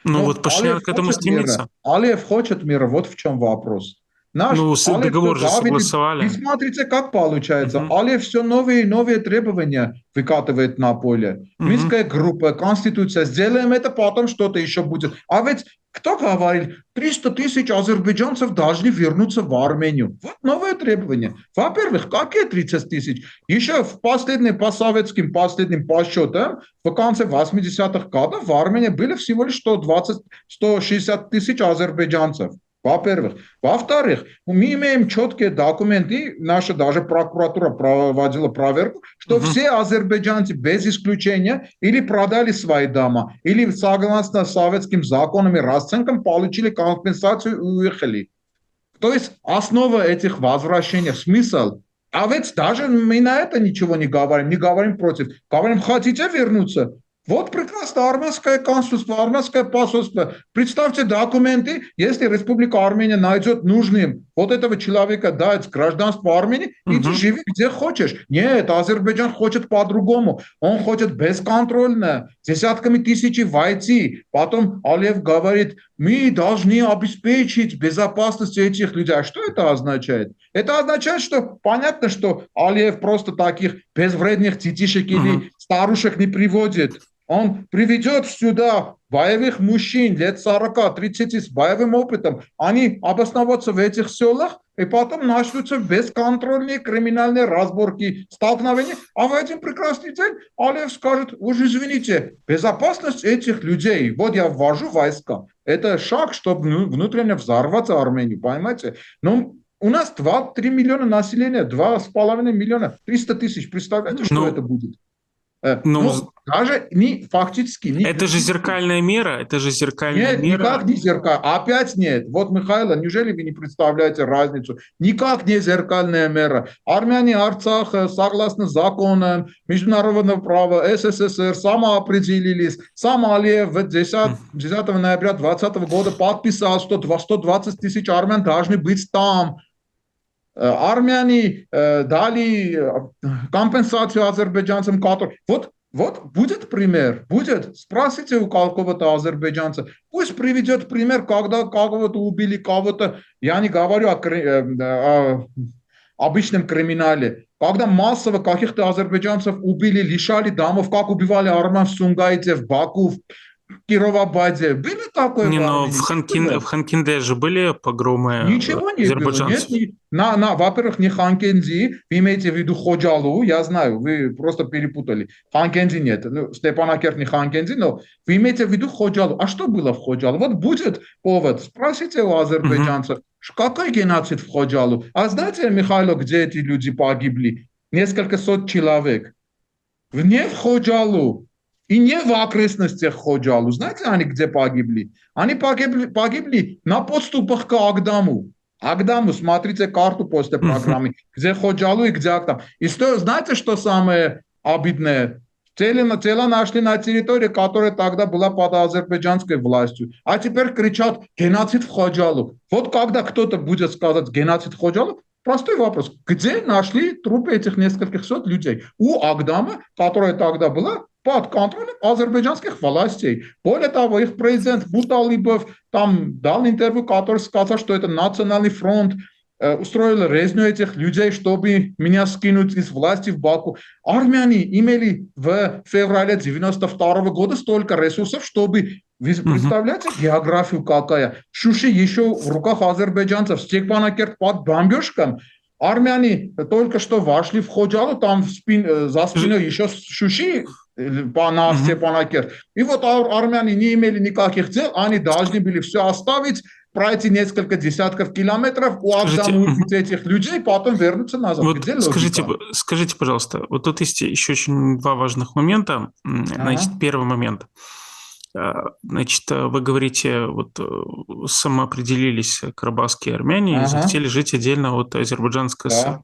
Ну Но вот Пашинян к этому стремится. Алиев хочет мира, вот в чем вопрос. Наш Алиев договор же согласовали. И смотрите, как получается. Алиев все новые и новые требования выкатывает на поле. Минская группа, Конституция, сделаем это, потом что-то еще будет. А ведь кто говорил, 300 тысяч азербайджанцев должны вернуться в Армению. Вот новые требования. Во-первых, какие 30 тысяч? Еще по советским последним подсчетам, в конце 80-х годов в Армении были всего лишь 160 тысяч азербайджанцев. Во-первых. Во-вторых, мы имеем четкие документы, наша даже прокуратура проводила проверку, что все азербайджанцы без исключения или продали свои дома, или согласно советским законам и расценкам получили компенсацию и уехали. То есть основа этих возвращений, смысл. А ведь даже мы на это ничего не говорим против. Говорим, хотите вернуться? Вот прекрасно, армянское консульство, армянское посольство. Представьте документы, если Республика Армения найдет нужным вот этого человека дать гражданство Армении, иди живи где хочешь. Нет, Азербайджан хочет по-другому. Он хочет бесконтрольно, десятками тысяч войти. Потом Алиев говорит, мы должны обеспечить безопасность этих людей. А что это означает? Это означает, что понятно, что Алиев просто таких безвредных детишек или старушек не приводит. Он приведет сюда боевых мужчин лет 40-30 с боевым опытом. Они обосноваться в этих селах, и потом начнутся бесконтрольные криминальные разборки, столкновения. А в один прекрасный день Алиев скажет, уж извините, безопасность этих людей, вот я ввожу войска. Это шаг, чтобы внутренне взорваться Армению, понимаете? Но у нас 2-3 миллиона населения, 2,5 миллиона, 300 тысяч. Представляете, что это будет? Даже фактически... Это же зеркальная мера, Нет, никак не зеркальная. Опять нет. Вот, Михаил, неужели вы не представляете разницу? Никак не зеркальная мера. Армяне, Арцах, согласно законам международного права СССР, самоопределились. Сам Алиев 10 ноября 2020 года подписал, что 120 тысяч армян должны быть там. Армяне дали компенсацию азербайджанцам, которые... Вот будет пример, будет. Спросите у какого-то азербайджанца. Пусть приведет пример, когда кого-то убили, кого-то... Я не говорю о обычном криминале. Когда массово каких-то азербайджанцев убили, лишали домов, как убивали армян в Сунгайте, в Баку, в Кировабаде. Были такое? Не, но в Ханкинде же были погромы. Ничего не было. Нет, во-первых, не Ханкенди, вы имеете в виду Ходжалу, я знаю, вы просто перепутали. Ханкенди нет. Степанакерт не Ханкенди, но вы имеете в виду Ходжалу. А что было в Ходжалу? Вот будет повод. Спросите у азербайджанцев, какой геноцид в Ходжалу? А знаете, Михаил, где эти люди погибли? Несколько сот человек. Не в Ходжалу. И не в окрестностях Ходжалу. Знаете, они где погибли? Они погибли на подступах к Агдаму. Агдаму, смотрите карту после программы, где Ходжалу и где Агдам. И знаете, что самое обидное? Тело нашли на территории, которая тогда была под азербайджанской властью. А теперь кричат геноцид в Ходжалу. Вот когда кто-то будет сказать геноцид в Ходжалу, простой вопрос. Где нашли трупы этих нескольких сот людей? У Агдама, которая тогда была под контролем азербайджанских властей. Более того, их президент Буталибов там дал интервью, который сказал, что это национальный фронт, устроил резню этих людей, чтобы меня скинуть из власти в Баку. Армяне имели в феврале 1992 года столько ресурсов, чтобы... Вы представляете географию какая? Шуши еще в руках азербайджанцев, Степанакерт под бомбежком. Армяне только что вошли в Ходжалу, там за спиной еще Шуши на Степанакерт. И вот армяне не имели никаких дел, они должны были все оставить, пройти несколько десятков километров, у Агдама убить этих людей, потом вернуться назад. Вот скажите, пожалуйста, вот тут есть еще очень два важных момента. Значит, первый момент. Значит, вы говорите, вот самоопределились карабахские армяне и захотели жить отдельно от Азербайджанской ССР.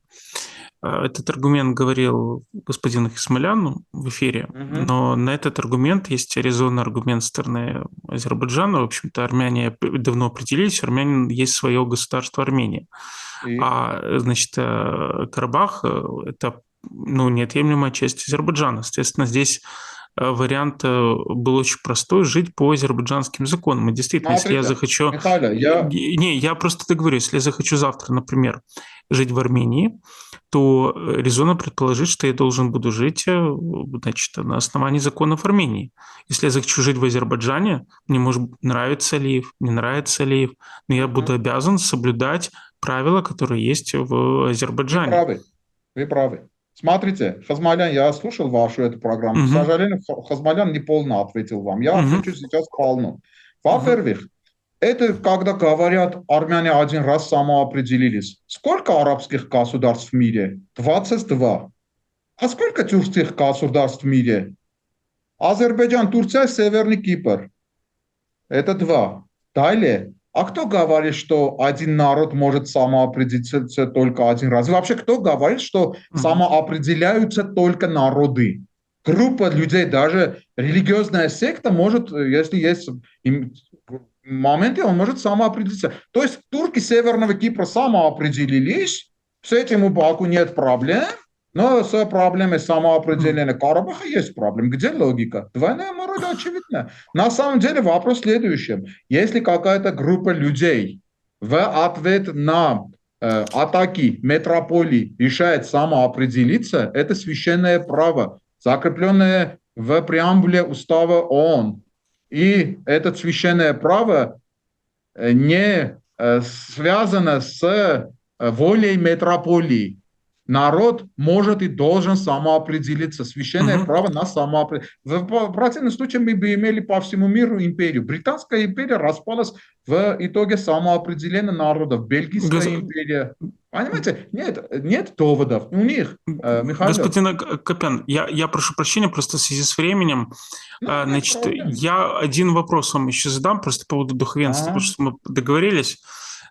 Этот аргумент говорил господин Исмаилян в эфире, но на этот аргумент есть резонный аргумент со стороны Азербайджана. В общем-то, армяне давно определились, у армян есть свое государство Армения. Значит, Карабах – это неотъемлемая часть Азербайджана. Соответственно, здесь вариант был очень простой – жить по азербайджанским законам. И действительно, если я захочу... я просто договорю, если я захочу завтра, например, жить в Армении, то резонно предположить, что я должен буду жить, значит, на основании законов Армении. Если я захочу жить в Азербайджане, мне может нравиться Алиев, не нравится Алиев, но я буду обязан соблюдать правила, которые есть в Азербайджане. Вы правы. Смотрите, Хазмалян, я слушал вашу эту программу. К сожалению, Хазмалян не полно ответил вам. Я отвечу сейчас полно. Во-первых, Это когда говорят, армяне один раз самоопределились. Сколько арабских государств в мире? 22. А сколько тюркских государств в мире? Азербайджан, Турция, Северный Кипр. Это 2. Далее. А кто говорит, что один народ может самоопределиться только один раз? Вообще, кто говорит, что самоопределяются только народы? Группа людей, даже религиозная секта может, если есть моменты, он может самоопределиться. То есть турки Северного Кипра самоопределились, с этим у Баку нет проблем, но с проблемой самоопределения Карабаха есть проблема. Где логика? Двойная мораль очевидна. На самом деле вопрос в следующем. Если какая-то группа людей в ответ на атаки метрополии решает самоопределиться, это священное право, закрепленное в преамбуле устава ООН. И это священное право не связано с волей метрополии. Народ может и должен самоопределиться. Священное право на самоопределение. В противном случае мы бы имели по всему миру империю. Британская империя распалась в итоге самоопределения народов. Бельгийская империя. Понимаете? Нет доводов. У них, Михаил. Господин Копян, я прошу прощения просто в связи с временем. Значит, я один вопрос вам еще задам просто по поводу духовенства, потому что мы договорились.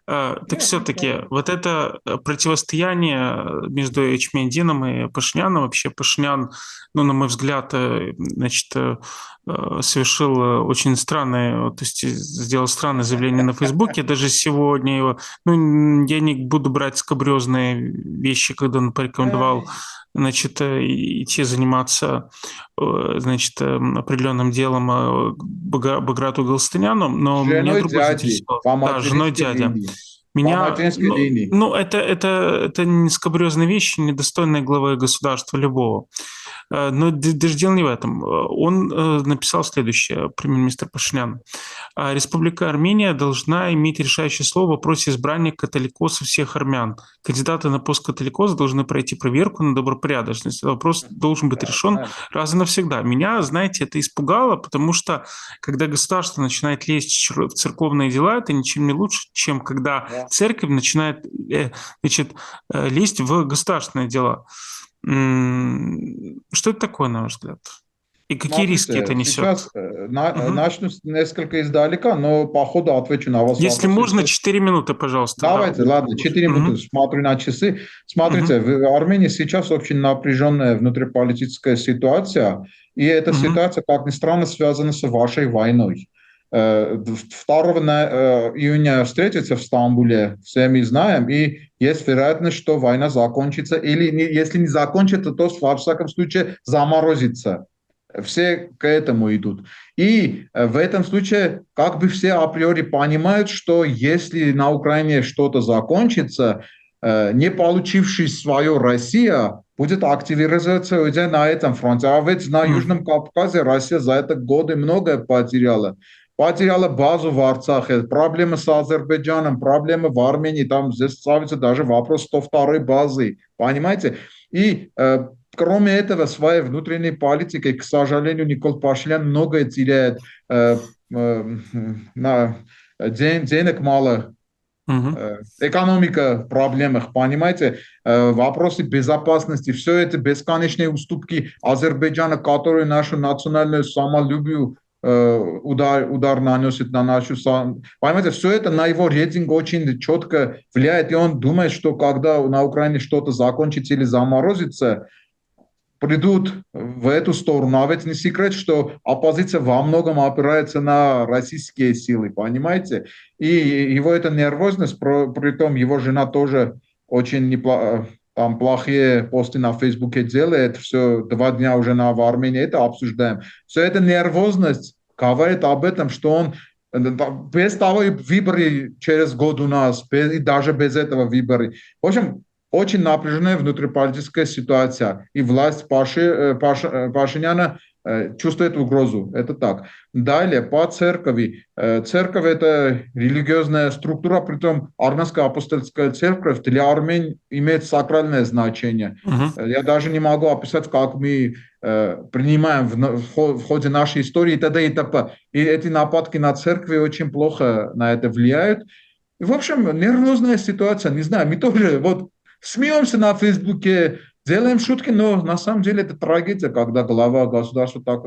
Так все-таки вот это противостояние между Эчмиадином и Пашиняном, вообще Пашинян, ну, на мой взгляд, значит, совершил очень странное, то есть сделал странное заявление на Фейсбуке, даже сегодня его, ну, я не буду брать скабрезные вещи, когда он порекомендовал, значит, идти заниматься, значит, определенным делом Баграту Галстыняну, но меня другой заинтересовал. Да, женой дядя. Меня, ну, это не скабрезные вещи, недостойные главы государства любого. Но даже дело не в этом. Он написал следующее, премьер-министр Пашинян. Республика Армения должна иметь решающее слово в вопросе избрания католикосов всех армян. Кандидаты на пост католикоса должны пройти проверку на добропорядочность. Этот вопрос должен быть решен раз и навсегда. Меня, знаете, это испугало, потому что когда государство начинает лезть в церковные дела, это ничем не лучше, чем когда церковь начинает, значит, лезть в государственные дела. Что это такое, на ваш взгляд? И какие риски это несет? Сейчас начну несколько издалека, но по ходу отвечу на вас. Если можно, 4 минуты, пожалуйста. Давайте, ладно, 4 минуты. Смотрю на часы. Смотрите, в Армении сейчас очень напряженная внутриполитическая ситуация, и эта ситуация, как ни странно, связана с вашей войной. 2 июня встретиться в Стамбуле, все мы знаем, и есть вероятность, что война закончится, или если не закончится, то во всяком случае заморозится. Все к этому идут. И в этом случае как бы все априори понимают, что если на Украине что-то закончится, не получивший свое Россия будет активизироваться уже на этом фронте. А ведь на Южном Кавказе Россия за это годы многое потеряла. Потеряла базу в Арцахе, проблемы с Азербайджаном, проблемы в Армении, там здесь ставится даже вопрос 102-й базы, понимаете? И кроме этого, своей внутренней политикой, к сожалению, Никол Пашинян многое теряет, денег мало, экономика в проблемах, понимаете, вопросы безопасности, все это бесконечные уступки Азербайджана, которые нашу национальную самолюбие удар наносит на нашу... Понимаете, все это на его рейтинг очень четко влияет, и он думает, что когда на Украине что-то закончится или заморозится, придут в эту сторону. А ведь не секрет, что оппозиция во многом опирается на российские силы, понимаете? И его эта нервозность, при том его жена тоже очень неплохо... Там плохие посты на Фейсбуке делает, все 2 дня уже в Армении это обсуждаем. Все эта нервозность говорит об этом, что он без того выборы через год у нас, и даже без этого выборы. В общем, очень напряженная внутриполитическая ситуация, и власть Пашиняна чувствует угрозу. Это так. Далее, по церкви. Церковь – это религиозная структура, притом армянская апостольская церковь для армян имеет сакральное значение. Я даже не могу описать, как мы принимаем в ходе нашей истории и т.д. и т.п. И эти нападки на церкви очень плохо на это влияют. И, в общем, нервозная ситуация, не знаю, мы тоже вот смеемся на Фейсбуке, делаем шутки, но на самом деле это трагедия, когда глава государства так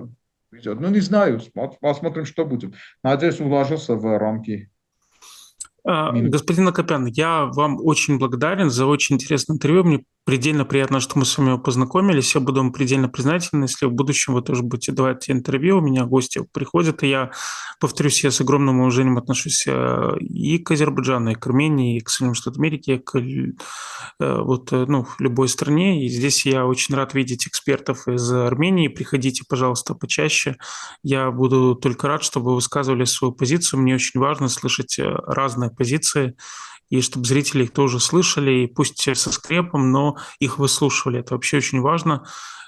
ведет. Ну, не знаю, посмотрим, что будет. Надеюсь, уложился в рамки. Господин Акопян, я вам очень благодарен за очень интересное интервью. Мне предельно приятно, что мы с вами познакомились. Я буду вам предельно признателен, если в будущем вы тоже будете давать интервью. У меня гости приходят, и я, повторюсь, я с огромным уважением отношусь и к Азербайджану, и к Армении, и к Соединенным Штатам Америки, и к любой стране. И здесь я очень рад видеть экспертов из Армении. Приходите, пожалуйста, почаще. Я буду только рад, чтобы вы высказывали свою позицию. Мне очень важно слышать разные позиции, и чтобы зрители их тоже слышали, и пусть со скрепом, но их выслушивали. Это вообще очень важно.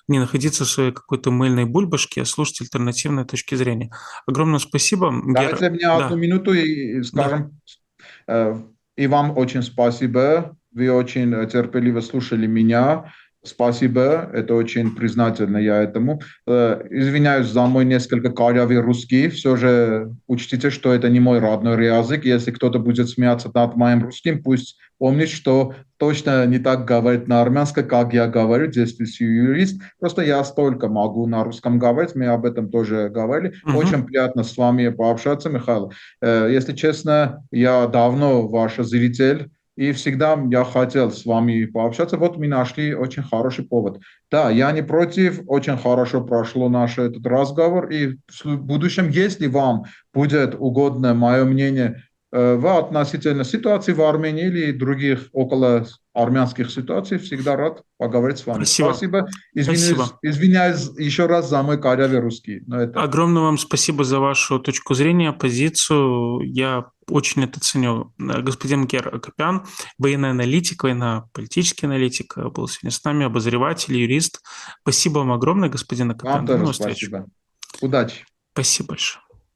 Не находиться в своей какой-то мыльной бульбашке, а слушать альтернативные точки зрения. Огромное спасибо. Дайте мне одну минуту и скажем, и вам очень спасибо. Вы очень терпеливо слушали меня. Спасибо, это очень признательно я этому. Извиняюсь за мой несколько корявый русский. Все же учтите, что это не мой родной язык. Если кто-то будет смеяться над моим русским, пусть помнит, что точно не так говорит на армянском, как я говорю, действующий юрист. Просто я столько могу на русском говорить, мы об этом тоже говорили. Очень приятно с вами пообщаться, Михаил. Если честно, я давно ваш зритель. И всегда я хотел с вами пообщаться. Вот мы нашли очень хороший повод. Да, я не против, очень хорошо прошло наш этот разговор. И в будущем, если вам будет угодно мое мнение в относительно ситуации в Армении или других около армянских ситуаций, всегда рад поговорить с вами. Спасибо. Извиняюсь еще раз за мой корявый русский. Огромное вам спасибо за вашу точку зрения, позицию. Я очень это ценю. Господин Гер Акопян, военный аналитик, военно-политический аналитик, был сегодня с нами, обозреватель, юрист. Спасибо вам огромное, господин Акопян. Вам тоже спасибо. Удачи. Спасибо большое.